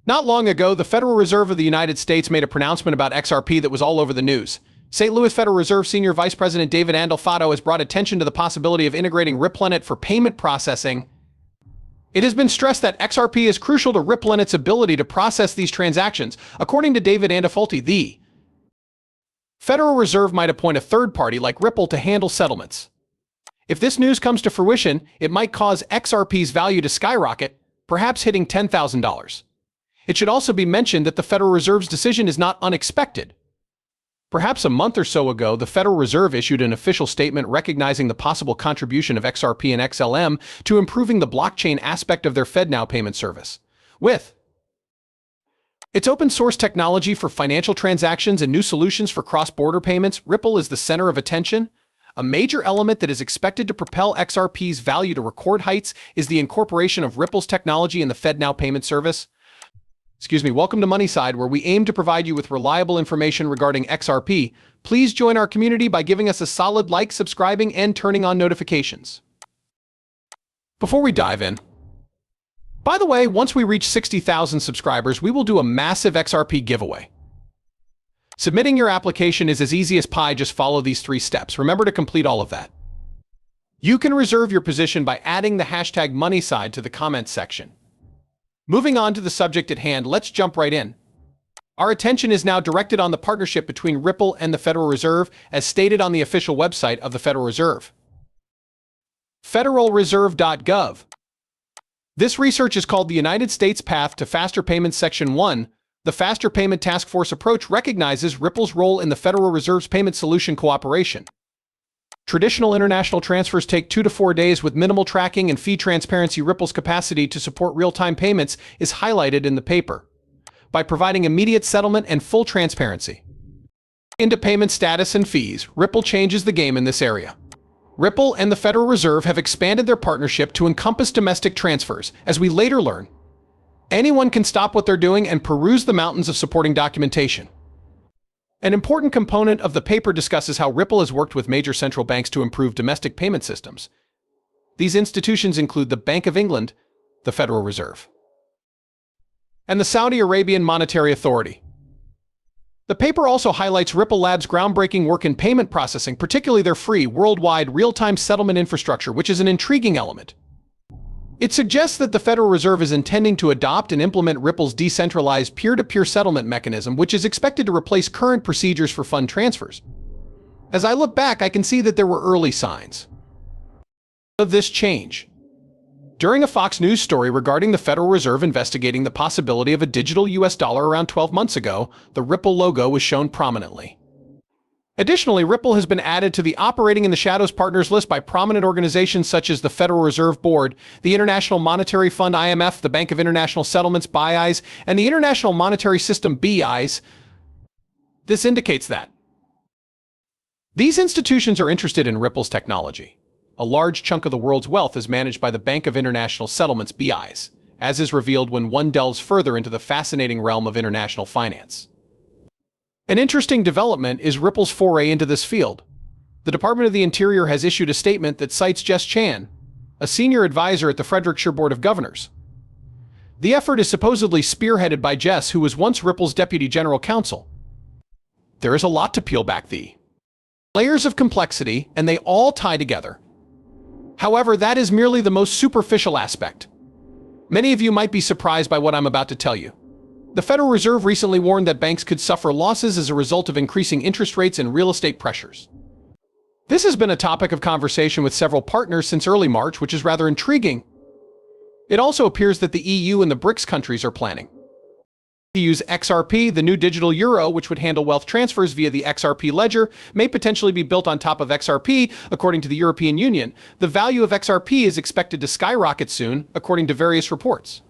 Not long ago, the Federal Reserve of the United States made a pronouncement about XRP that was all over the news. St. Louis Federal Reserve Senior Vice President David Andolfato has brought attention to the possibility of integrating RippleNet for payment processing. It has been stressed that XRP is crucial to RippleNet's ability to process these transactions. According to David Andolfato, the Federal Reserve might appoint a third party like Ripple to handle settlements. If this news comes to fruition, it might cause XRP's value to skyrocket, perhaps hitting $10,000. It should also be mentioned that the Federal Reserve's decision is not unexpected. Perhaps a month or so ago, the Federal Reserve issued an official statement recognizing the possible contribution of XRP and XLM to improving the blockchain aspect of their FedNow payment service. With its open-source technology for financial transactions and new solutions for cross-border payments, Ripple is the center of attention. A major element that is expected to propel XRP's value to record heights is the incorporation of Ripple's technology in the FedNow payment service. Welcome to Moneyside, where we aim to provide you with reliable information regarding XRP. Please join our community by giving us a solid like, subscribing, and turning on notifications. Before we dive in, by the way, once we reach 60,000 subscribers, we will do a massive XRP giveaway. Submitting your application is as easy as pie. Just follow these 3 steps. Remember to complete all of that. You can reserve your position by adding the hashtag Moneyside to the comments section. Moving on to the subject at hand, let's jump right in. Our attention is now directed on the partnership between Ripple and the Federal Reserve, as stated on the official website of the Federal Reserve. federalreserve.gov. This research is called the United States Path to Faster Payments Section 1. The Faster Payment Task Force approach recognizes Ripple's role in the Federal Reserve's payment solution cooperation. Traditional international transfers take 2 to 4 days with minimal tracking and fee transparency. Ripple's capacity to support real-time payments is highlighted in the paper by providing immediate settlement and full transparency into payment status and fees. Ripple changes the game in this area. Ripple and the Federal Reserve have expanded their partnership to encompass domestic transfers. As we later learn, anyone can stop what they're doing and peruse the mountains of supporting documentation. An important component of the paper discusses how Ripple has worked with major central banks to improve domestic payment systems. These institutions include the Bank of England, the Federal Reserve, and the Saudi Arabian Monetary Authority. The paper also highlights Ripple Labs' groundbreaking work in payment processing, particularly their free, worldwide, real-time settlement infrastructure, which is an intriguing element. It suggests that the Federal Reserve is intending to adopt and implement Ripple's decentralized peer-to-peer settlement mechanism, which is expected to replace current procedures for fund transfers. As I look back, I can see that there were early signs of this change. During a Fox News story regarding the Federal Reserve investigating the possibility of a digital US dollar around 12 months ago, the Ripple logo was shown prominently. Additionally, Ripple has been added to the Operating in the Shadows partners list by prominent organizations such as the Federal Reserve Board, the International Monetary Fund IMF, the Bank of International Settlements BIS, and the International Monetary System BIS. This indicates that these institutions are interested in Ripple's technology. A large chunk of the world's wealth is managed by the Bank of International Settlements BIS, as is revealed when one delves further into the fascinating realm of international finance. An interesting development is Ripple's foray into this field. The Department of the Interior has issued a statement that cites Jess Chan, a senior advisor at the Frederickshire Board of Governors. The effort is supposedly spearheaded by Jess, who was once Ripple's deputy general counsel. There is a lot to peel back the layers of complexity, and they all tie together. However, that is merely the most superficial aspect. Many of you might be surprised by what I'm about to tell you. The Federal Reserve recently warned that banks could suffer losses as a result of increasing interest rates and real estate pressures. This has been a topic of conversation with several partners since early March, which is rather intriguing. It also appears that the EU and the BRICS countries are planning to use XRP. The new digital euro, which would handle wealth transfers via the XRP ledger, may potentially be built on top of XRP, according to the European Union. The value of XRP is expected to skyrocket soon, according to various reports.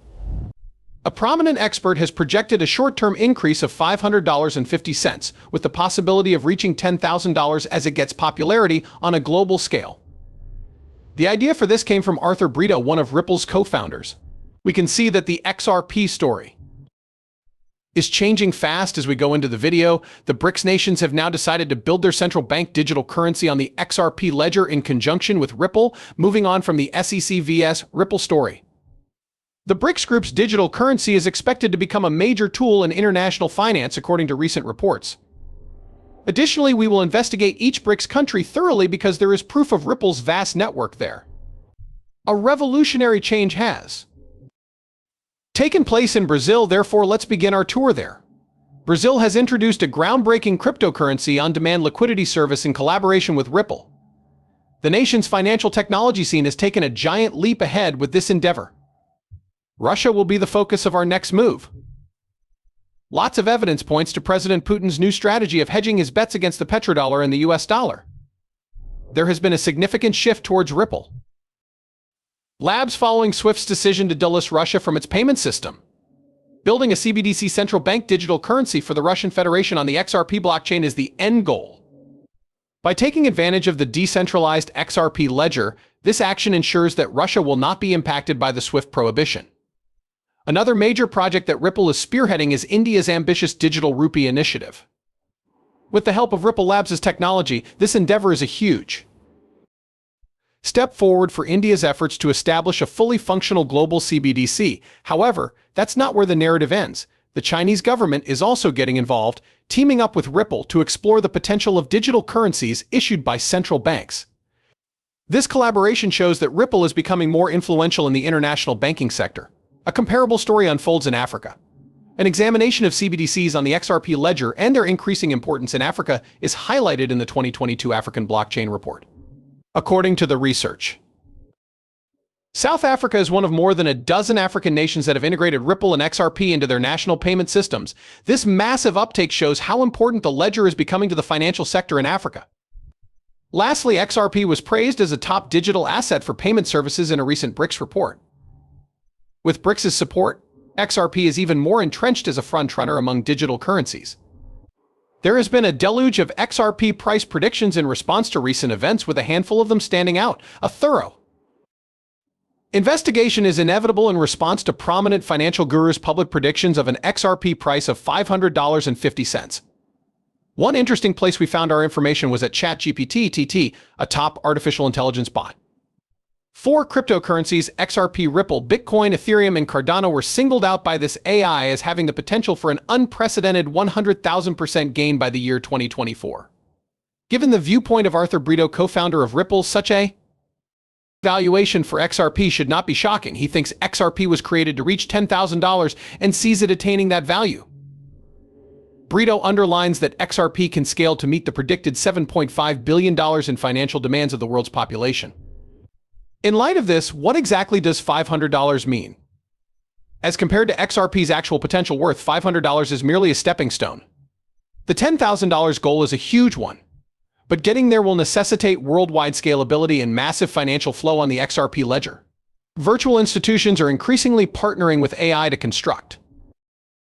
A prominent expert has projected a short-term increase of $500.50, with the possibility of reaching $10,000 as it gets popularity on a global scale. The idea for this came from Arthur Brito, one of Ripple's co-founders. We can see that the XRP story is changing fast as we go into the video. The BRICS nations have now decided to build their central bank digital currency on the XRP ledger in conjunction with Ripple, moving on from the SEC vs. Ripple story. The BRICS group's digital currency is expected to become a major tool in international finance, according to recent reports. Additionally, we will investigate each BRICS country thoroughly because there is proof of Ripple's vast network there. A revolutionary change has taken place in Brazil, therefore let's begin our tour there. Brazil has introduced a groundbreaking cryptocurrency on-demand liquidity service in collaboration with Ripple. The nation's financial technology scene has taken a giant leap ahead with this endeavor. Russia will be the focus of our next move. Lots of evidence points to President Putin's new strategy of hedging his bets against the petrodollar and the US dollar. There has been a significant shift towards Ripple Labs following SWIFT's decision to delist Russia from its payment system. Building a CBDC central bank digital currency for the Russian Federation on the XRP blockchain is the end goal. By taking advantage of the decentralized XRP ledger, this action ensures that Russia will not be impacted by the SWIFT prohibition. Another major project that Ripple is spearheading is India's ambitious Digital Rupee initiative. With the help of Ripple Labs' technology, this endeavor is a huge step forward for India's efforts to establish a fully functional global CBDC. However, that's not where the narrative ends. The Chinese government is also getting involved, teaming up with Ripple to explore the potential of digital currencies issued by central banks. This collaboration shows that Ripple is becoming more influential in the international banking sector. A comparable story unfolds in Africa. An examination of CBDCs on the XRP ledger and their increasing importance in Africa is highlighted in the 2022 African Blockchain Report. According to the research, South Africa is one of more than a dozen African nations that have integrated Ripple and XRP into their national payment systems. This massive uptake shows how important the ledger is becoming to the financial sector in Africa. Lastly, XRP was praised as a top digital asset for payment services in a recent BRICS report. With BRICS' support, XRP is even more entrenched as a frontrunner among digital currencies. There has been a deluge of XRP price predictions in response to recent events, with a handful of them standing out. A thorough investigation is inevitable in response to prominent financial gurus' public predictions of an XRP price of $500.50. One interesting place we found our information was at ChatGPT, a top artificial intelligence bot. 4 cryptocurrencies, XRP, Ripple, Bitcoin, Ethereum, and Cardano, were singled out by this AI as having the potential for an unprecedented 100,000% gain by the year 2024. Given the viewpoint of Arthur Brito, co-founder of Ripple, such a valuation for XRP should not be shocking. He thinks XRP was created to reach $10,000 and sees it attaining that value. Brito underlines that XRP can scale to meet the predicted $7.5 billion in financial demands of the world's population. In light of this, what exactly does $500 mean? As compared to XRP's actual potential worth, $500 is merely a stepping stone. The $10,000 goal is a huge one, but getting there will necessitate worldwide scalability and massive financial flow on the XRP ledger. Virtual institutions are increasingly partnering with AI to construct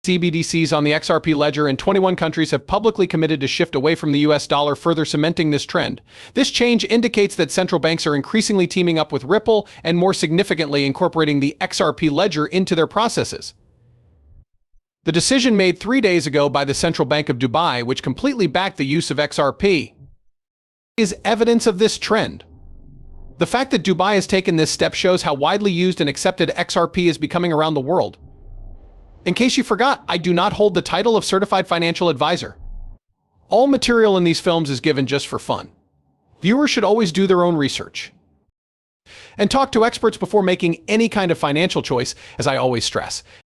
CBDCs on the XRP ledger, and 21 countries have publicly committed to shift away from the US dollar, further cementing this trend. This change indicates that central banks are increasingly teaming up with Ripple and, more significantly, incorporating the XRP ledger into their processes. The decision made 3 days ago by the Central Bank of Dubai, which completely backed the use of XRP, is evidence of this trend. The fact that Dubai has taken this step shows how widely used and accepted XRP is becoming around the world. In case you forgot, I do not hold the title of Certified Financial Advisor. All material in these films is given just for fun. Viewers should always do their own research and talk to experts before making any kind of financial choice. As I always stress,